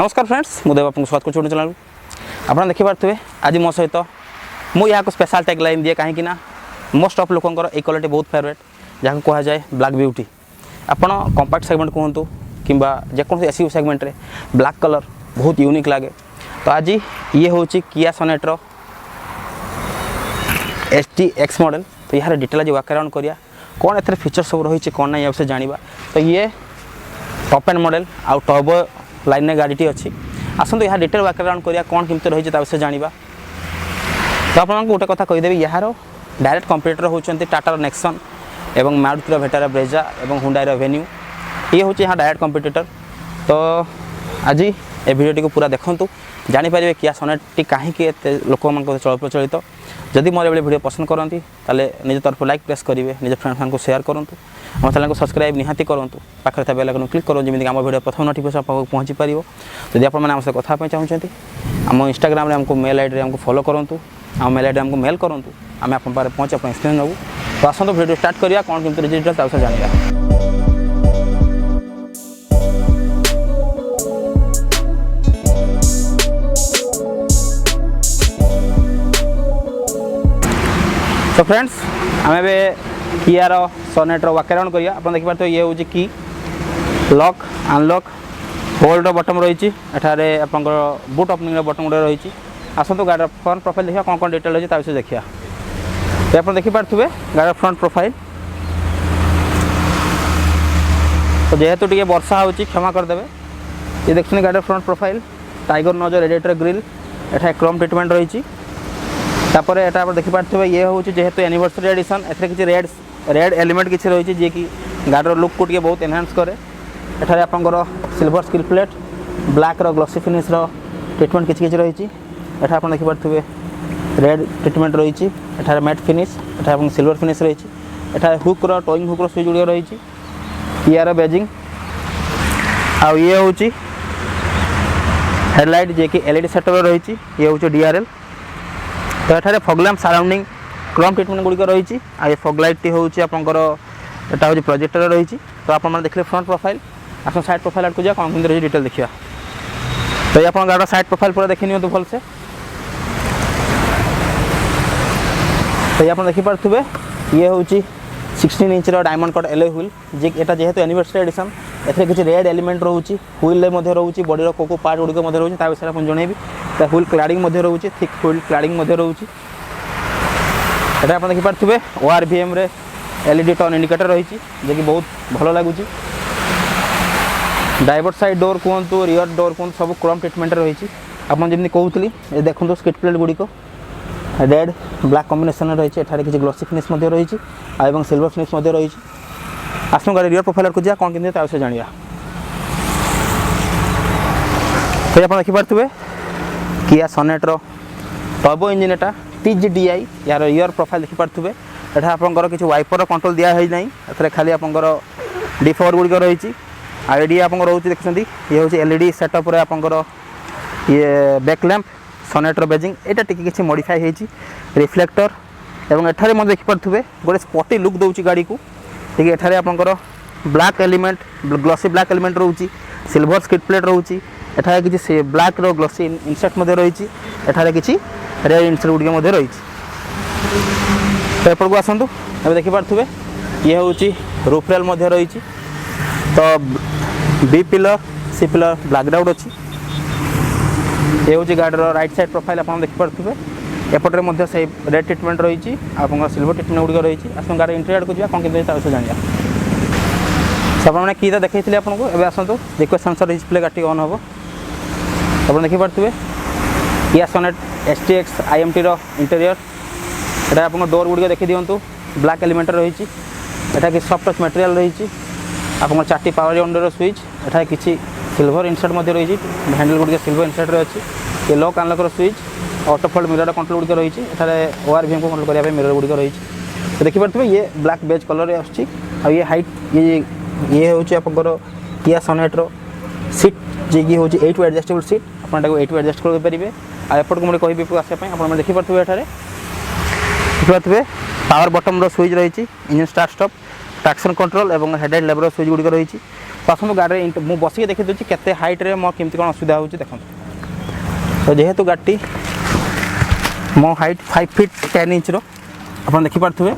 नमस्कार फ्रेंड्स मुझे आपको स्वागत कर चैनल आप देखिपे आज मो सहित मुझे स्पेशल टैग लाइन दिए कहीं मोस्ट ऑफ लोकंर ये क्वालिटी बहुत फेवरेट जहाँ कह जाए ब्लैक ब्यूटी आपड़ कंपैक्ट सेगमेंट कहतु कि जेको एसयूवी सेगमेंट रे ब्लैक कलर बहुत यूनिक लगे। तो आज ये हूँ किया सोनेटर STX मॉडल। तो यार डिटेल आज वाक अराउंड करिया कौन एथरे फीचर सब रही कौन ना ये जाना। तो ये टॉप एंड मॉडल आउ टर्बो लाइन में गाड़ी अच्छी आसतु यहाँ डिटेल वाक अराउंड करिया कौन केमती रही विषय जाना। तो आपको गोटे कथा कहीदेवी यार डायरेक्ट कंपीटिटर होती टाटार नेक्सन एवं मारुतिर वेटारा ब्रेजा और हुंडईर वेन्यू ये हूँ यहाँ डायरेक्ट कंपीटिटर। तो आज ये वीडियो को पूरा देखूँ जानीपर किया सोनेट कहीं लोक चल प्रचलित। जदि मोर ये वीडियो पसंद करती निज तरफ लाइक प्रेस करेंगे निज फ्रेंड मैंने सेयार करूँ आम चैनल को सब्सक्राइब निहाती करूँ पाखे था बेल आइकन क्लिक करूँ जमीन आम वीडियो प्रथम नोटिफिकेशन पहुँची पार। जब आप कथा चाहते आम इंस्टाग्राम आमको मेल आईडी आमको फॉलो करूँ आम मेल आईडी आमको मेल करूँ आम आप पहुँचे आप एक्सप्लेन नबू। तो आसतु वीडियो स्टार्ट करिया कौन केमती डिटेल तासे जानिया। तो फ्रेंड्स आम कियार सोनेटर वाक अराउंड करिया आप देखिए। तो ये हूँ कि लॉक अनलॉक होल्ड बटन रही आप बुट ओपनिंग बटन गुड़ा रही। आसतु गाड़ी फ्रंट प्रोफाइल देखिए कौन कौन डिटेल रही है देखिए। तो आप देखिपे गाड़ी फ्रंट प्रोफाइल। तो जेहेतु टी वर्षा हो क्षमा करदे ये देखते गाड़ी फ्रंट प्रोफाइल टाइगर नजर रेडिएटर ग्रिल एटा क्रोम ट्रिटमेंट रही। तापर एटा आप देखिपे ये हूँ जेहेतु एनिवर्सरी एडिशन एथे किसी रेड एलिमेंट किसी रही जी कि गाड़ीर लुक को बहुत एनहांस करे। एठारे आपंकर silver skill plate black glossy finish treatment किसी रही। एठा आप देखिपे रेड ट्रिटमेंट रही। एठारे मैट फिनिश एठा सिल्वर फिनिश रही। एठारे हुक्र टोइंग हुक्र स्विच गुड़ रही। कियार बेजिंग आ ये हूँ हेडलाइट जे कि LED सेटअप रही। ये हूँ DRL। तो ये फॉगलैम्प सराउंडिंग क्रोम ट्रिटमेंट गुड़िक रही। आ फॉग लाइट टी हूँ आपंकर एटा हूँ प्रोजेक्टर रही। तो आप देखिए फ्रंट प्रोफाइल आप साइड प्रोफाइल आड़ को जा कौन रही डिटेल देखिए। तो ये आप गाड़ी साइड प्रोफाइल पूरा देखी नि भलसे। तो ये आप देखिपे ये हूँ 16 inch diamond cut alloy wheel जी एटा जेहेतु एनिवर्सरी एडिशन एथे किसी रेड एलिमेंट रोचे व्हील रोचे बॉडी को पार्ट गुड़िक रोचे विषय आप जनइबी। व्हील क्लाडिंग रोचे थिक व्हील क्लाडिंग रोचे। एटा आप देखिपे ORVM रे LED टर्न इंडिकेटर रही कि बहुत भल लगुच। ड्राइवर साइड डोर कहतु रियर डोर कहतु सब क्रोम ट्रिटमेंट रही। आपन जमी कहूली देखो स्किट प्लेट गुड़िक रेड ब्लैक कॉम्बिनेशन रही। एठारे किसी ग्लॉसी फिनिश रही और सिल्वर फिनिश रही। आसू गाड़ी रियर प्रोफाइल को जा कौन केमती जानिया। तो आप देखिपे किया सोनेटर टर्बो इंजिन एटा TGDI यार रियर प्रोफाइल देखिपे एटा आपंकर किसी वाइपर कंट्रोल दिया है नहीं एथरे खाली आपंकर डिफर गुड़िक रही। आईडी आप रोचे देखते ये हूँ LED सेटअप आपंकर ये बैक लैंप सोनेटर बेजिंग एटा टिके किसी मॉडिफाई होती रिफ्लेक्टर एवं एठारे मैं देखिपे गोटे स्पॉटी लुक दूसरी गाड़ी को ठीक एठारे आपंकर black element glossy black element रोची सिल्वर स्किट प्लेट रोची एठारे किसी ब्लैक ग्लॉसी इनसेट रही। एठारे किसी रेड इनसेट गुड़िक रही। तो एपट को आसतु अब देखिपे ये हूँ रूफ रेल रही। तो B pillar C pillar black out अच्छी। ये हूँ गाड़ी राइट साइड प्रोफाइल आप देखिपे एपटे से रेड ट्रिटमेंट रही आप सिल्वर ट्रिटमेंट गुड़िक रही। आस गाड़ी इंटेरियर को जा कौन के जानिया। सब मैंने की देखी आपको एवं आसतु रिक्वेस्ट सेंसर डिस्प्ले गाड़ी ऑन हम आप देखिपे किया सोनेट STX IMT इंटेरियर एटा आप डोर गुड़िक देखी दिंतु ब्लैक एलिमेंट रही। एटा कि सॉफ्ट टच मटेरियल रही। आप 4टी पावर अंडर स्विच एटा किसी सिल्वर इनसेट रही। हैंडल गुड़िक सिल्वर इनसेट अच्छी। ये lock unlock switch auto fold mirror control गुड़िक रही। ORVM को कंट्रोल करने मिरर गुड़िक रही। तो देखिपे ये ब्लैक बेज कलर ये हाइट ये हूँ आपंकर किया सोनेटर सीट जी हूँ 8 एडजस्टेबल सीट आप 8 एडजस्ट करेंगे। आएपट को मुझे कह आसापी आप देखिपे एठारे देखिपे पावर बटन स्विच रही। Engine start stop traction control और हेडलाइट लेवल स्विच गुड़िक रही आसतु गाड़ी मुझे बसिक देखी दूसरी केते हाइट्रे मो केमती कौन असुविधा हो देखो। तो जेहेतु गाड़ी मो हाइट 5 फीट 10 इंच आप देखिपे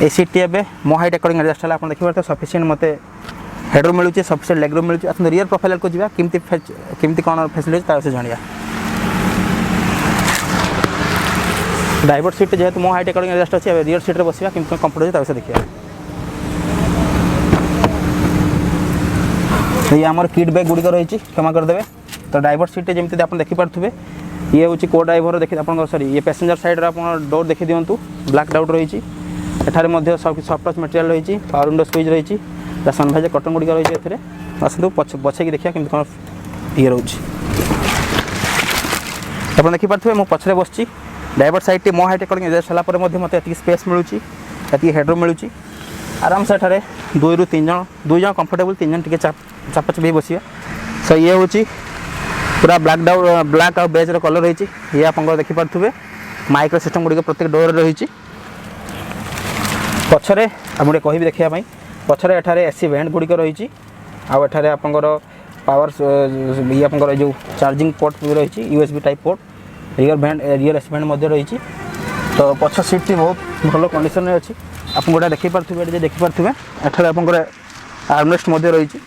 ए सीट एवं मो हाइट अकॉर्डिंग एडजस्ट है आप देखिए सफिशिएंट मत हेडरूम मिलूँ सफिशिएंट लेगरूम मिलूँ आसतु रियर प्रोफाइल को जावा केमती कौन फैसिलिटी तार से जाना। ड्राइवर सीट जेहेतु मो हाइट अकॉर्डिंग एडजस्ट अच्छे रियर सीट बसवा केमती कंफर्ट अच्छे तार देखिए। ये आमर किट बैग गुड़िक रही क्षमा करदे। तो ड्राइवर सीट जमी आप देखिपे ये हूँ को ड्राइवर देखिए आप सॉरी ये पैसेंजर साइड आप डोर देखी दिंतु ब्लैक आउट रही है सॉफ्ट टच मटेरियल रही पावर विंडो स्विच रही सनभाइजर कटन गुड़िक रही आसतु पछे देखिए केमती कौन ये रोच आप देखिपे मो पछरे बस ड्राइवर साइड मो हाइट अकॉर्डिंग एडजस्ट है मत स्पेस मिलूँ हेडरूम मिलूँ आराम से एठारे 2 ରୁ 3 जन 2 जन कंफर्टेबल 3 जन टे चापाचपी बसिया। सो ये हूँ पूरा ब्लैक आउ बेज कलर रही ये आप देखिपे माइक्रो सिस्टम गुड़िक प्रत्येक डोर रही पछरे मुझे कह देखापी पछरे एठारे एसी वेंट गुड़िक रही आठारे आपर पावर ये आप जो चार्जिंग पोर्ट भी रही USB type port rear AC vent रही। तो पछ सीट बहुत भल कंडीशन में अच्छी आप गोटा देखिपे देखिपे एठारे आप आर्मरेस्ट रही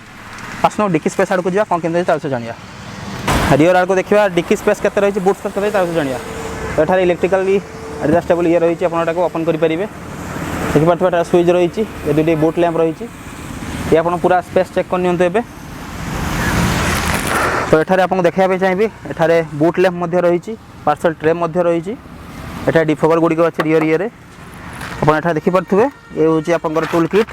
आसन डिक्की स्पेस आड़ को जा कौन केमती तार से जाना। रियर आड़ को देखा डिक्की स्पेस के रही बूट स्पेस के तार से जाना। तो एठारे इलेक्ट्रिकली एडजस्टेबल ये रही आपटा को ओपन करेंगे देखिपे स्विच रही ये दुटी बूट लैंप रही ये आप पूरा स्पेस चेक करनी। तो एठारे आपको देखापी चाहिए एठारे बूट लैंप रही पार्सल ट्रे रही एटा डिफोगर गुड़िक अच्छे रियर ये आप देखिपे ये हूँ आप टूल किट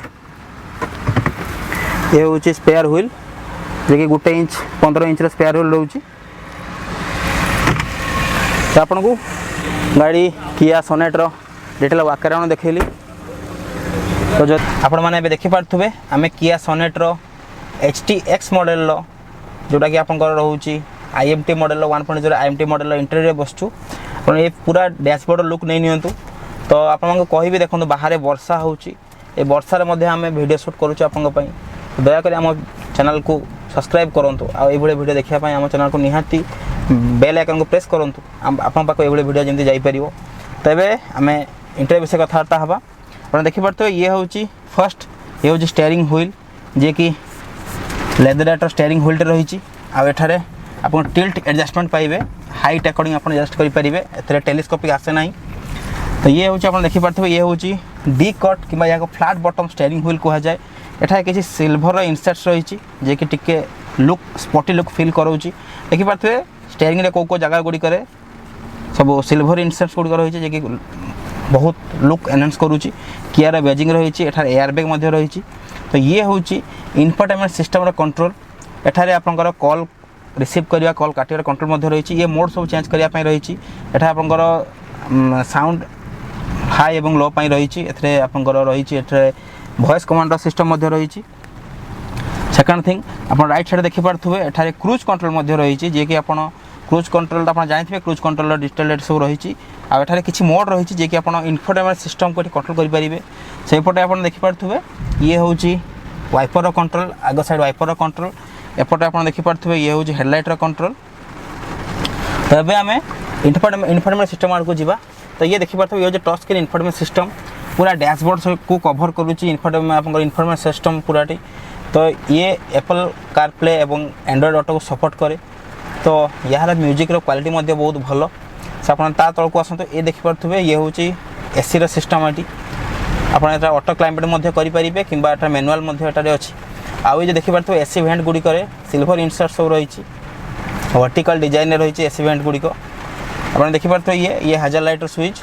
ये हूँ स्पेयर व्हील जे कि 1 इंच 15 इंच स्पेयर व्हील रोचे। तो आपन को गाड़ी किया सोनेटर डिटेल आकार देखली। तो जो आपण मैंने देखिपे आम किया सोनेटर HTX मॉडल जोटा कि आप रोचे IMT मॉडल 1.0 IMT मॉडल इंटीरियर बसचु ये पूरा डैशबोर्ड लुक नहीं नियंतु। तो आपको कहि देखो बाहर वर्षा होची ए वर्षार आम वीडियो शूट करुच्छे आपंपाई दयाकोरी आम चैनल को सब्सक्राइब करूँ आई वीडियो देखापी आम चैनल को निहाती बेल आइकन को प्रेस करूँ आपन पाक ये वीडियो जमी जापर। तो ये आम इंटरव्यू विषय कथबार्ता हाँ आप देखिपे ये हूँ फर्स्ट ये हूँ स्टेयरिंग व्हील जे कि लेदर स्टेयरिंग व्हील रही आठारे आप टिल्ट एडजस्टमेंट पाइबे हाइट अकॉर्डिंग आप एडजस्ट करेंगे टेलीस्कोपिक आसे ना। तो ये हूँ आप देखिपे ये हूँ डी कट कि फ्लैट बटम स्टेयरिंग व्हील कह जाए एठारे किसी सिल्भर इनसर्ट्स रही जे कि टिके लुक स्पॉटी लुक फील कराऊँच देखिपे स्टेयरिंग को जगह गुड़िक सब सिल्भर इनसर्ट्स गुड़िक रही है कि बहुत लुक एनहांस करुँच कियार बेजिंग रही एठारे एयरबैग रही। तो ये हूँ इनफोटेनमेंट सिस्टम कंट्रोल एठारे आपंकर कॉल रिसीव करवा कॉल काटियार कंट्रोल रही ये मोड सब चेंज करने रही एठा आपंकर साउंड हाई एवं लो रही आपंकर रही वॉइस कमांड सिस्टम रही। सेकंड थिंग आप राइट साइड देखिपे एठारे क्रूज कंट्रोल रही जे कि आप क्रूज कंट्रोल आप जानते क्रूज कंट्रोल डिजिटल सब रही आठारे किसी मोड रही जे कि आप इनफोटेनमेंट सिस्टम को कंट्रोल करेंगे से पटे आप देखिपे ये हूँ वाइपर कंट्रोल आग साइड वाइपर कंट्रोल एपटे आप देखिपे ये हूँ हेडलाइटर कंट्रोल। तो ये आम इनफोटेनमेंट सिस्टम आड़ को जावा। तो ये देखिपे ये टच स्क्रीन इनफोटेनमेंट सिस्टम पूरा डैशबोर्ड को कवर करुच्ची इनफोटेनमेंट सिस्टम पूराटी। तो ये एप्पल कारप्ले एवं एंड्रॉयड ऑटो को सपोर्ट करे। तो यार म्यूजिक क्वालिटी बहुत भल से आप तल को आसतु ये देखिपे ये हूँ एसी सिस्टम ये आप ऑटो क्लाइमेट करेंगे कि मैनुआल अच्छी आउ ये देखिपे एसी वेंट गुड़िक सिल्भर इनसर्ट सब रही वर्टिकल डिजाइन रही एसी वेंट गुड़िक आप देखिपे ये हाजर लाइटर स्विच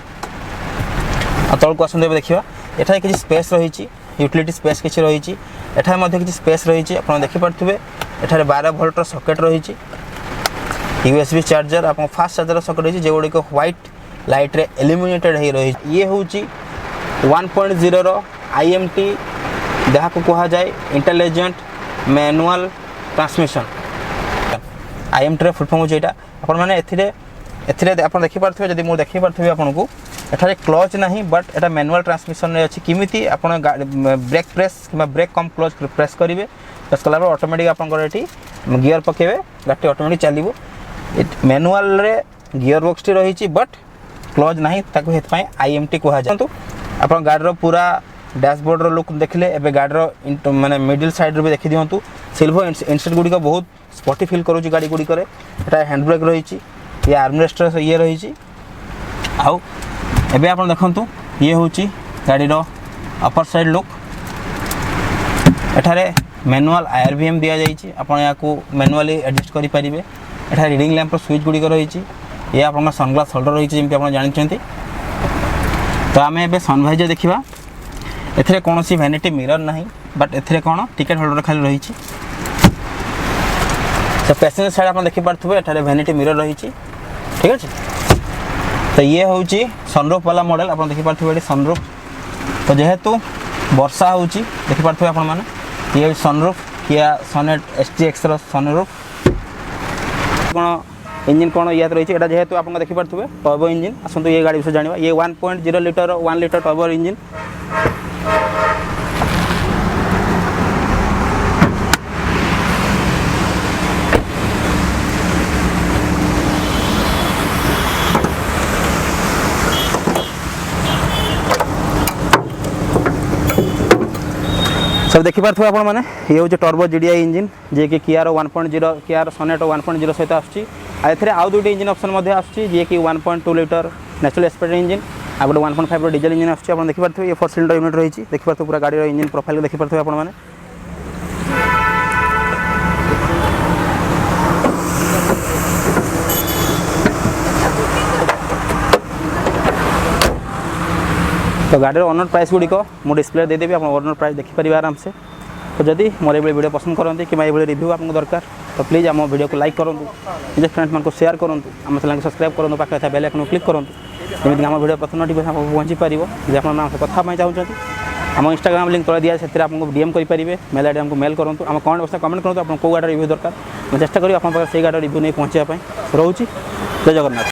तल को आसतु देखा एठारे किसी स्पेस रही यूटिलिटी स्पेस किसी रही एठारे किसी स्पेस रही आप देखिपे एठारे 12 वोल्टर सॉकेट रही यूएसबी चार्जर आप फास्ट चार्जर सॉकेट रही जो गुड़िक व्हाइट लाइट रे इल्यूमिनेटेड हो रही ये हूँ 1.0 IMT जहाँ को कहा जाए इंटेलिजेंट मैनुअल ट्रांसमिशन IMT रे फुल फॉर्म हो आप देखिपे जब मुझे देखी पार्थी आपको एठारे क्लच नहीं बट एटा मैनुअल ट्रांसमिशन रे अछि किमिति आपण ब्रेक प्रेस कि ब्रेक कम क्लच प्रेस करेंगे प्रेस कला ऑटोमेटिक आपन एठी गियर पकेबे गाड़ी ऑटोमेटिक चलिबो मैनुअल रे गियर बॉक्स टी रही बट क्लच नहीं ताको हेत पई आईएमटी कहा जाय आपण गाड़ी रो पूरा डैशबोर्ड रो लुक देखले एबे गाड़ी रो माने मिडिल साइड रो भी देखि दियंतु सिल्वर इंस्टेंट गुडी को बहुत स्पॉटी फील करू गाड़ी गुडी करे एटा हैंड ब्रेक रही ये आर्मरेस्ट ये रही आउ एबे आपण देखंतु ये होची गाड़ी रो अपर साइड लुक एठारे मैनुअल आरबीएम दिया जाइछि आपण या को मैनुअली एडजस्ट करि परिबे एठा रीडिंग लैंप रो स्विच गुडी को रही ये आपण सनग्लास होल्डर रही जेमति आपण जानिछंती तो आमे एबे सनवाइजर देखिबा एथरे कोनोसी वैनिटी मिरर नहीं बट एथरे कोन टिकट होल्डर खाली रही तो पैसेंजर साइड आप देखि पारथुबे एठारे वैनिटी मिरर रही ठीक अछि तो ये होची सनरूफ वाला मॉडल आप देखि पारथुबे एठी सनरूफ तो जेहेतु वर्षा होची देखि पारथुबे आपण माने ये सनरूफ किया सोनेट एसटीएक्स रो सनरूफ कोन इंजन कोन याद रही एटा जेहेतु आप देखि पारथुबे टर्बो इंजन असंतु ये गाड़ी विषय जानिबा ये 1.0 लीटर 1 लीटर टर्बो इंजन सब देखि पारथुबे आपण माने ये होचे टर्बो जीडीआई इंजन जे कि किया रो 1.0 किया रो सोनेट 1.0 सहित आछी आ एथरे आउ दुटी इंजन ऑप्शन मध्ये आछी जे कि 1.2 लीटर नेचुरल एस्पेक्ट इंजन आ गोटे 1.5 रो डीजल इंजन आछी आपण देखि पारथुबे ये 4 सिलिंडर यूनिट रही देखि पारथुबे पूरा गाड़ी रो इंजन प्रोफाइल देखि पारथुबे आपण माने तो गाड़ी ओनर प्राइस गुड़ी को मु डिस्प्ले दे देबी आप ओनर प्राइस देखि परिबे आराम से तो जदि मोर ए वीडियो पसंद करते कि ये रिव्यू आपको दरकार तो प्लीज आम वीडियो को लाइक करूँ निज फ्रेंड्स man को शेयर करूँ आम चैनल को सब्सक्राइब करूँ पाखे था बेल आइकन क्लिक करूँ जमीन आम वीडियो प्रथम नोटिफिकेशन आपको पहुँची पार यदि आप कथा चाहते आम इंस्टाग्राम लिंक तले दिया से आपको डीएम करेंगे मेल आईडी हमको मेल करूँ आम कमेंट बक्स कमेंट करूँ आप कौ गाड़ी रिव्यू दरकार मैं चेष्टा करी आप से गाड़ी रिव्यू नहीं पहुँचापी रोचे जय जगन्नाथ।